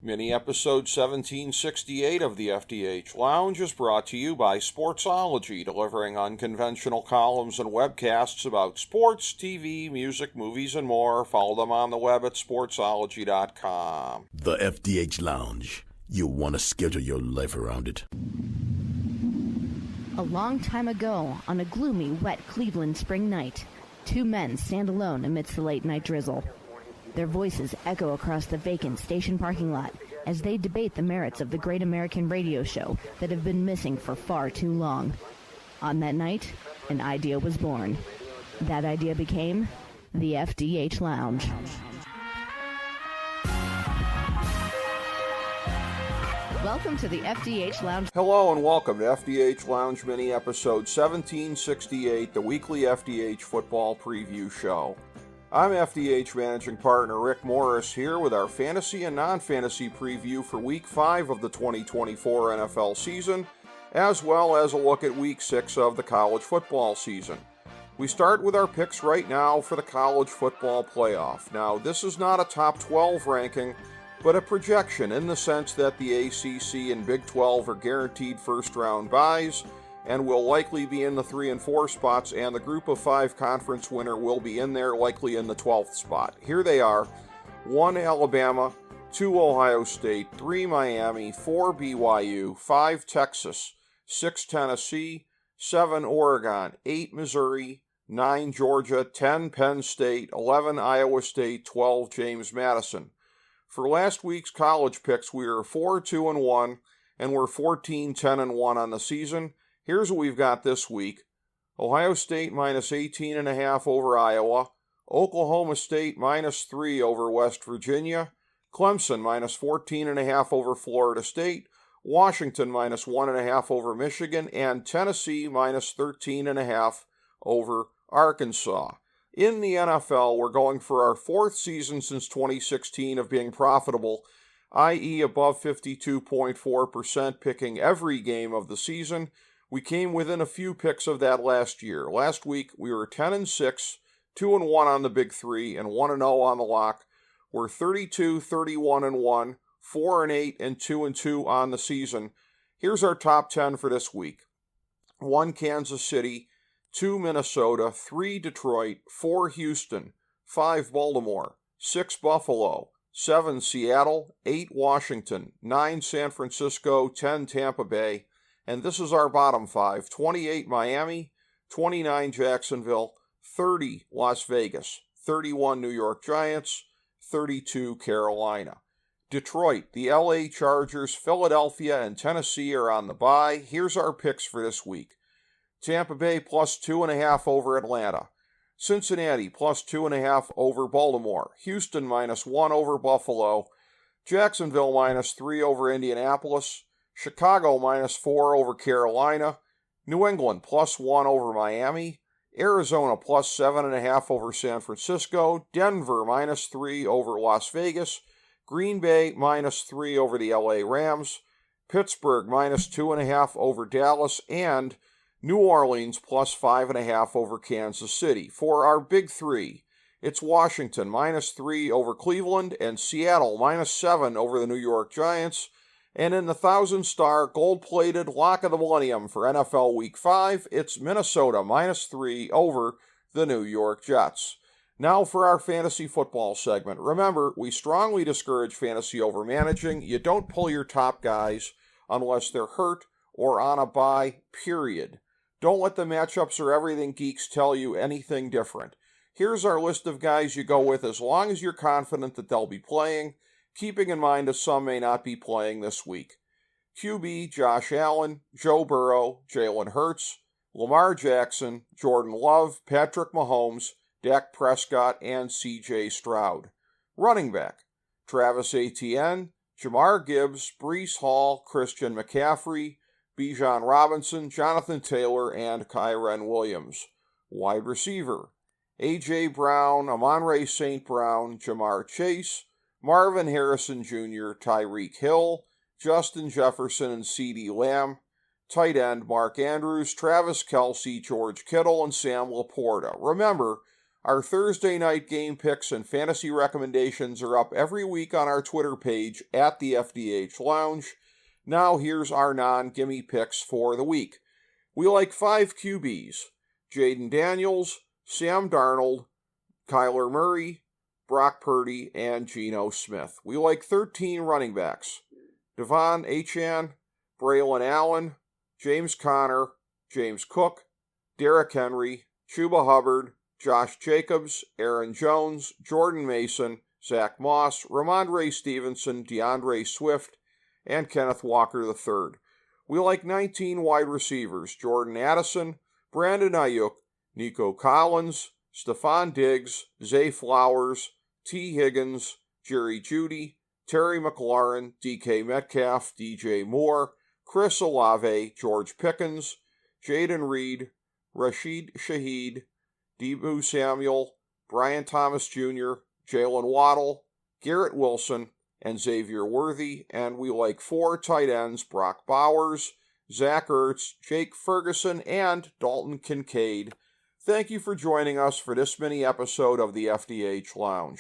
Mini episode 1768 of the FDH Lounge is brought to you by Sportsology, delivering unconventional columns and webcasts about sports, TV, music, movies, and more. Follow them on the web at sportsology.com. The FDH Lounge. You'll want to schedule your life around it. A long time ago, on a gloomy, wet Cleveland spring night, two men stand alone amidst the late-night drizzle. Their voices echo across the vacant station parking lot as they debate the merits of the great American radio show that have been missing for far too long. On that night, an idea was born. That idea became the FDH Lounge. Welcome to the FDH Lounge. Hello and welcome to FDH Lounge Mini episode 1768, the weekly FDH football preview show. I'm FDH Managing Partner Rick Morris here with our fantasy and non-fantasy preview for Week 5 of the 2024 NFL season, as well as a look at Week 6 of the college football season. We start with our picks right now for the college football playoff. Now, this is not a top 12 ranking, but a projection in the sense that the ACC and Big 12 are guaranteed first-round byes, and will likely be in the 3 and 4 spots, and the Group of 5 conference winner will be in there, likely in the 12th spot. Here they are: 1 Alabama, 2 Ohio State, 3 Miami, 4 BYU, 5 Texas, 6 Tennessee, 7 Oregon, 8 Missouri, 9 Georgia, 10 Penn State, 11 Iowa State, 12 James Madison. For last week's college picks, we are 4-2-1, and we're 14-10-1 on the season. Here's what we've got this week: Ohio State minus 18.5 over Iowa, Oklahoma State minus 3 over West Virginia, Clemson minus 14.5 over Florida State, Washington minus 1.5 over Michigan, and Tennessee minus 13.5 over Arkansas. In the NFL, we're going for our 4th season since 2016 of being profitable, i.e. above 52.4%, picking every game of the season. We came within a few picks of that last year. Last week, we were 10-6, 2-1 on the Big Three, and 1-0 on the lock. We're 32-31-1, 4-8, and 2-2 on the season. Here's our top 10 for this week: 1 Kansas City, 2 Minnesota, 3 Detroit, 4 Houston, 5 Baltimore, 6 Buffalo, 7 Seattle, 8 Washington, 9 San Francisco, 10 Tampa Bay. And this is our bottom 5: 28 Miami, 29 Jacksonville, 30 Las Vegas, 31 New York Giants, 32 Carolina. Detroit, the LA Chargers, Philadelphia, and Tennessee are on the bye. Here's our picks for this week: Tampa Bay plus 2.5 over Atlanta, Cincinnati plus 2.5 over Baltimore, Houston minus 1 over Buffalo, Jacksonville minus 3 over Indianapolis, Chicago minus 4 over Carolina, New England plus 1 over Miami, Arizona plus 7.5 over San Francisco, Denver minus 3 over Las Vegas, Green Bay minus 3 over the LA Rams, Pittsburgh minus 2.5 over Dallas, and New Orleans plus 5.5 over Kansas City. For our Big Three, it's Washington minus 3 over Cleveland, and Seattle minus 7 over the New York Giants. And in the 1,000-star gold-plated lock of the millennium for NFL Week 5, it's Minnesota minus 3 over the New York Jets. Now for our fantasy football segment. Remember, we strongly discourage fantasy overmanaging. You don't pull your top guys unless they're hurt or on a bye, period. Don't let the matchups or everything geeks tell you anything different. Here's our list of guys you go with as long as you're confident that they'll be playing, keeping in mind that some may not be playing this week: QB, Josh Allen, Joe Burrow, Jalen Hurts, Lamar Jackson, Jordan Love, Patrick Mahomes, Dak Prescott, and C.J. Stroud. Running back: Travis Etienne, Jamar Gibbs, Breece Hall, Christian McCaffrey, Bijan Robinson, Jonathan Taylor, and Kyren Williams. Wide receiver: A.J. Brown, Amon-Ra St. Brown, Jamar Chase, Marvin Harrison Jr., Tyreek Hill, Justin Jefferson, and CeeDee Lamb. Tight end: Mark Andrews, Travis Kelce, George Kittle, and Sam Laporta. Remember, Our Thursday night game picks and fantasy recommendations are up every week on our Twitter page at the FDH Lounge. Now here's our non-gimme picks for the week. We like 5 QBs: Jaden Daniels, Sam Darnold, Kyler Murray, Brock Purdy, and Geno Smith. We like 13 running backs: Devon Achane, Braylon Allen, James Conner, James Cook, Derrick Henry, Chuba Hubbard, Josh Jacobs, Aaron Jones, Jordan Mason, Zach Moss, Ramondre Stevenson, DeAndre Swift, and Kenneth Walker III. We like 19 wide receivers: Jordan Addison, Brandon Ayuk, Nico Collins, Stephon Diggs, Zay Flowers, T. Higgins, Jerry Jeudy, Terry McLaurin, DK Metcalf, DJ Moore, Chris Olave, George Pickens, Jaden Reed, Rashid Shaheed, Deebo Samuel, Brian Thomas Jr., Jalen Waddle, Garrett Wilson, and Xavier Worthy. And we like 4 tight ends: Brock Bowers, Zach Ertz, Jake Ferguson, and Dalton Kincaid. Thank you for joining us for this mini episode of the FDH Lounge.